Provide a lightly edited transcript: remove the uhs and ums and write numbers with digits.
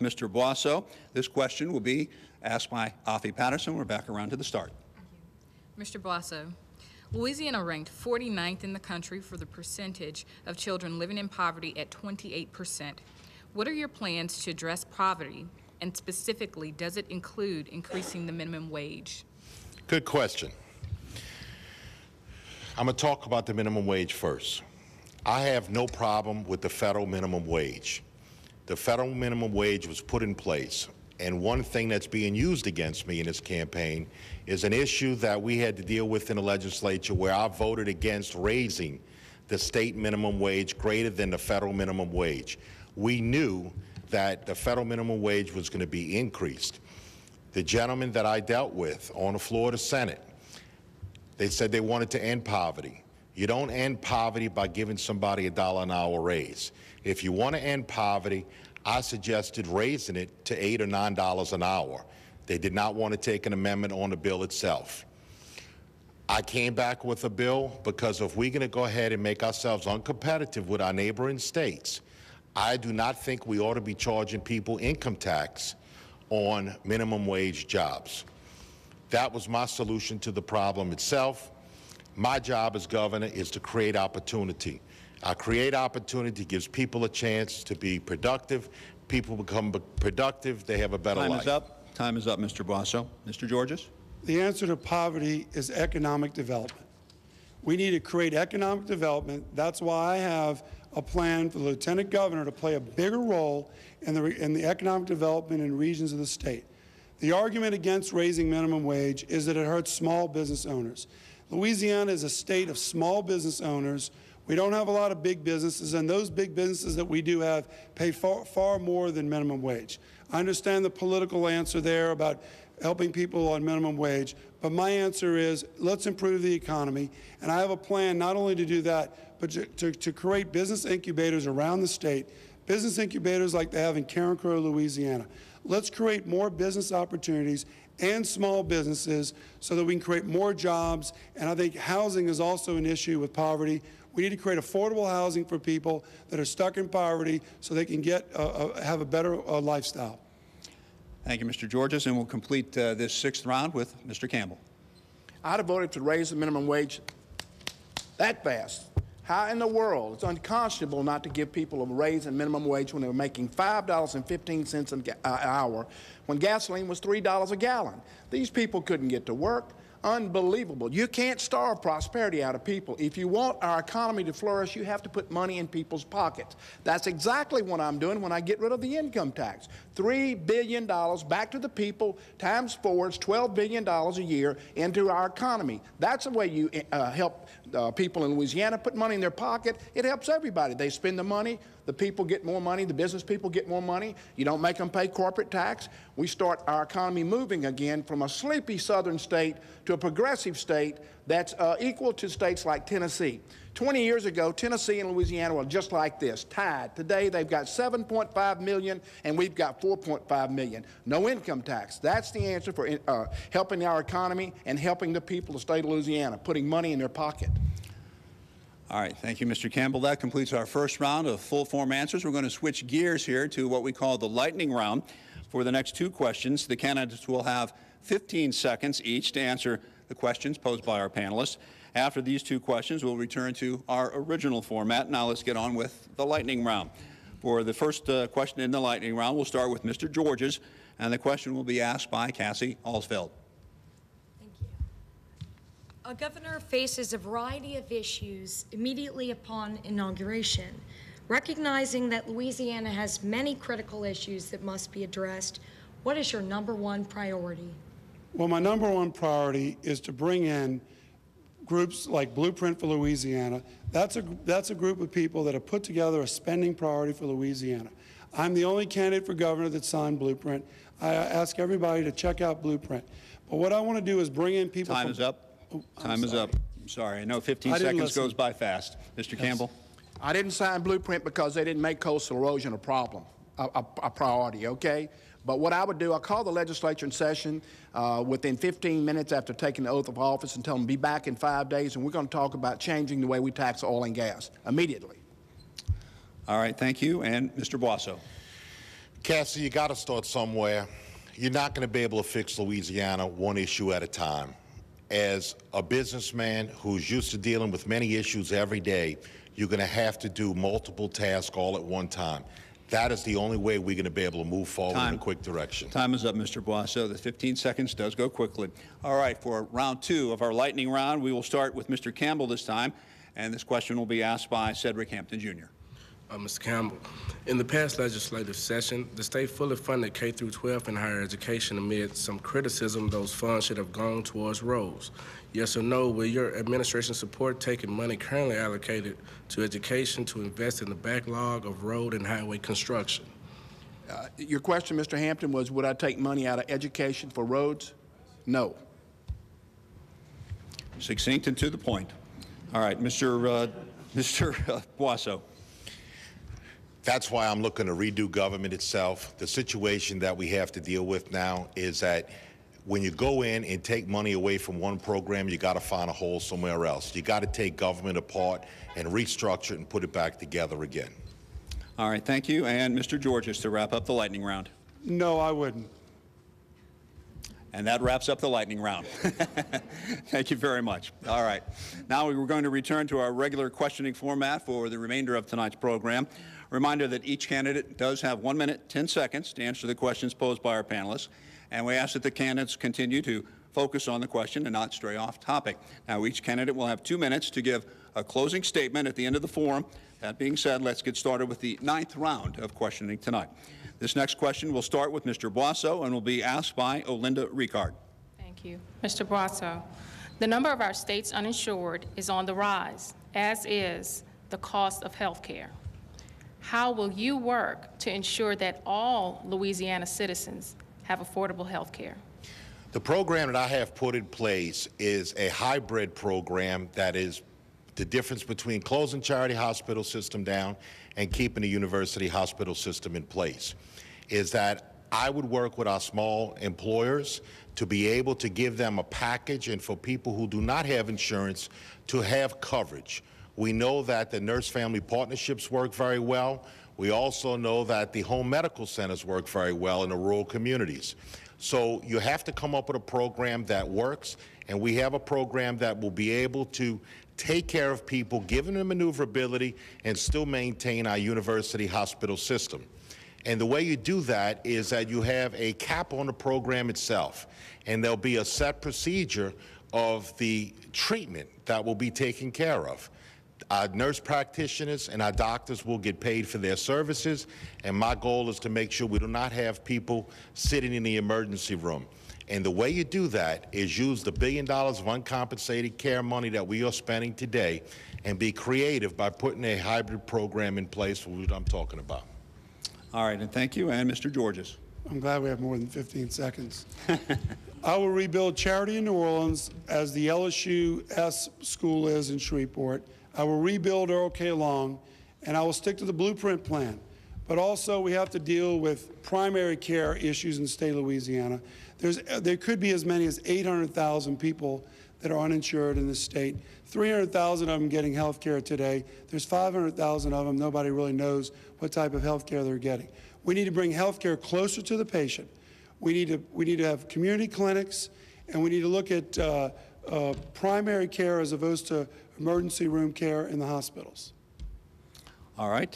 Mr. Boisseau. This question will be asked by Afi Patterson. We're back around to the start. Mr. Boisseau, Louisiana ranked 49th in the country for the percentage of children living in poverty at 28%. What are your plans to address poverty, and specifically, does it include increasing the minimum wage? Good question. I'm going to talk about the minimum wage first. I have no problem with the federal minimum wage. The federal minimum wage was put in place, and one thing that's being used against me in this campaign is an issue that we had to deal with in the legislature where I voted against raising the state minimum wage greater than the federal minimum wage. We knew that the federal minimum wage was going to be increased. The gentleman that I dealt with on the floor of the Senate, they said they wanted to end poverty. You don't end poverty by giving somebody $1 an hour raise. If you want to end poverty, I suggested raising it to $8 or $9 an hour. They did not want to take an amendment on the bill itself. I came back with a bill because if we're going to go ahead and make ourselves uncompetitive with our neighboring states, I do not think we ought to be charging people income tax on minimum wage jobs. That was my solution to the problem itself. My job as governor is to create opportunity. I create opportunity, gives people a chance to be productive. People become productive, they have a better life. Time is up. Time is up, Mr. Boisseau. Mr. Georges? The answer to poverty is economic development. We need to create economic development. That's why I have a plan for the Lieutenant Governor to play a bigger role in the economic development in regions of the state. The argument against raising minimum wage is that it hurts small business owners. Louisiana is a state of small business owners. We don't have a lot of big businesses, and those big businesses that we do have pay far more than minimum wage. I understand the political answer there about helping people on minimum wage, but my answer is let's improve the economy, and I have a plan not only to do that, but to create business incubators around the state, business incubators like they have in Karen Crow, Louisiana. Let's create more business opportunities and small businesses so that we can create more jobs, and I think housing is also an issue with poverty. We need to create affordable housing for people that are stuck in poverty so they can have a better lifestyle. Thank you, Mr. Georges, and we'll complete this sixth round with Mr. Campbell. I'd have voted to raise the minimum wage that fast. How in the world? It's unconscionable not to give people a raise in minimum wage when they were making $5.15 an hour when gasoline was $3 a gallon. These people couldn't get to work. Unbelievable. You can't starve prosperity out of people. If you want our economy to flourish, you have to put money in people's pockets. That's exactly what I'm doing when I get rid of the income tax. $3 billion back to the people, times 4, it's $12 billion a year into our economy. That's the way you help people in Louisiana put money in their pocket. It helps everybody. They spend the money, the people get more money, the business people get more money. You don't make them pay corporate tax. We start our economy moving again from a sleepy southern state to a progressive state that's equal to states like Tennessee. 20 years ago, Tennessee and Louisiana were just like this, tied. Today, they've got 7.5 million, and we've got 4.5 million. No income tax. That's the answer for helping our economy and helping the people of the state of Louisiana, putting money in their pocket. All right, thank you, Mr. Campbell. That completes our first round of full-form answers. We're going to switch gears here to what we call the lightning round. For the next two questions, the candidates will have 15 seconds each to answer the questions posed by our panelists. After these two questions, we'll return to our original format. Now let's get on with the lightning round. For the first question in the lightning round, we'll start with Mr. Georges, and the question will be asked by Cassie Alsfeld. Thank you. A governor faces a variety of issues immediately upon inauguration. Recognizing that Louisiana has many critical issues that must be addressed, what is your #1 priority? Well, my #1 priority is to bring in groups like Blueprint for Louisiana. That's a group of people that have put together a spending priority for Louisiana. I'm the only candidate for governor that signed Blueprint. I ask everybody to check out Blueprint. But what I want to do is bring in people. Time is up. Time is up. I'm sorry. I know 15 seconds goes by fast. Mr. Campbell? I didn't sign Blueprint because they didn't make coastal erosion a problem, a priority, okay? But what I would do, I'll call the legislature in session within 15 minutes after taking the oath of office and tell them be back in 5 days, and we're going to talk about changing the way we tax oil and gas immediately. All right, thank you. And Mr. Boisseau. Cassie, you got to start somewhere. You're not going to be able to fix Louisiana one issue at a time. As a businessman who's used to dealing with many issues every day, you're going to have to do multiple tasks all at one time. That is the only way we're going to be able to move forward in a quick direction. Time is up, Mr. Boisseau. The 15 seconds does go quickly. All right, for round 2 of our lightning round, we will start with Mr. Campbell this time, and this question will be asked by Cedric Hampton, Jr. Mr. Campbell, in the past legislative session, the state fully funded K through 12 and higher education amid some criticism those funds should have gone towards roads. Yes or no, will your administration support taking money currently allocated to education to invest in the backlog of road and highway construction? Your question, Mr. Hampton, was would I take money out of education for roads? No. Succinct and to the point. All right, Mr. Boisseau. That's why I'm looking to redo government itself. The situation that we have to deal with now is that when you go in and take money away from one program, you got to find a hole somewhere else. You got to take government apart and restructure it and put it back together again. All right, thank you. And Mr. Georges to wrap up the lightning round. No, I wouldn't. And that wraps up the lightning round. Thank you very much. All right. Now we're going to return to our regular questioning format for the remainder of tonight's program. Reminder that each candidate does have 1 minute, 10 seconds to answer the questions posed by our panelists. And we ask that the candidates continue to focus on the question and not stray off topic. Now, each candidate will have 2 minutes to give a closing statement at the end of the forum. That being said, let's get started with the 9th round of questioning tonight. This next question will start with Mr. Boisseau and will be asked by Olinda Ricard. Thank you. Mr. Boisseau, the number of our state's uninsured is on the rise, as is the cost of health care. How will you work to ensure that all Louisiana citizens have affordable health care? The program that I have put in place is a hybrid program that is the difference between closing charity hospital system down and keeping the university hospital system in place. Is that I would work with our small employers to be able to give them a package, and for people who do not have insurance to have coverage. We know that the nurse-family partnerships work very well. We also know that the home medical centers work very well in the rural communities. So you have to come up with a program that works, and we have a program that will be able to take care of people, giving them maneuverability, and still maintain our university hospital system. And the way you do that is that you have a cap on the program itself, and there'll be a set procedure of the treatment that will be taken care of. Our nurse practitioners and our doctors will get paid for their services, and my goal is to make sure we do not have people sitting in the emergency room. And the way you do that is use the $1 billion of uncompensated care money that we are spending today and be creative by putting a hybrid program in place for what I'm talking about. All right, and thank you. And Mr. Georges. I'm glad we have more than 15 seconds. I will rebuild Charity in New Orleans as the LSU S school is in Shreveport. I will rebuild Earl K. Long, and I will stick to the blueprint plan. But also, we have to deal with primary care issues in the state of Louisiana. There could be as many as 800,000 people that are uninsured in the state. 300,000 of them getting health care today. There's 500,000 of them. Nobody really knows what type of health care they're getting. We need to bring health care closer to the patient. We need to have community clinics, and we need to look at primary care as opposed to emergency room care in the hospitals. All right.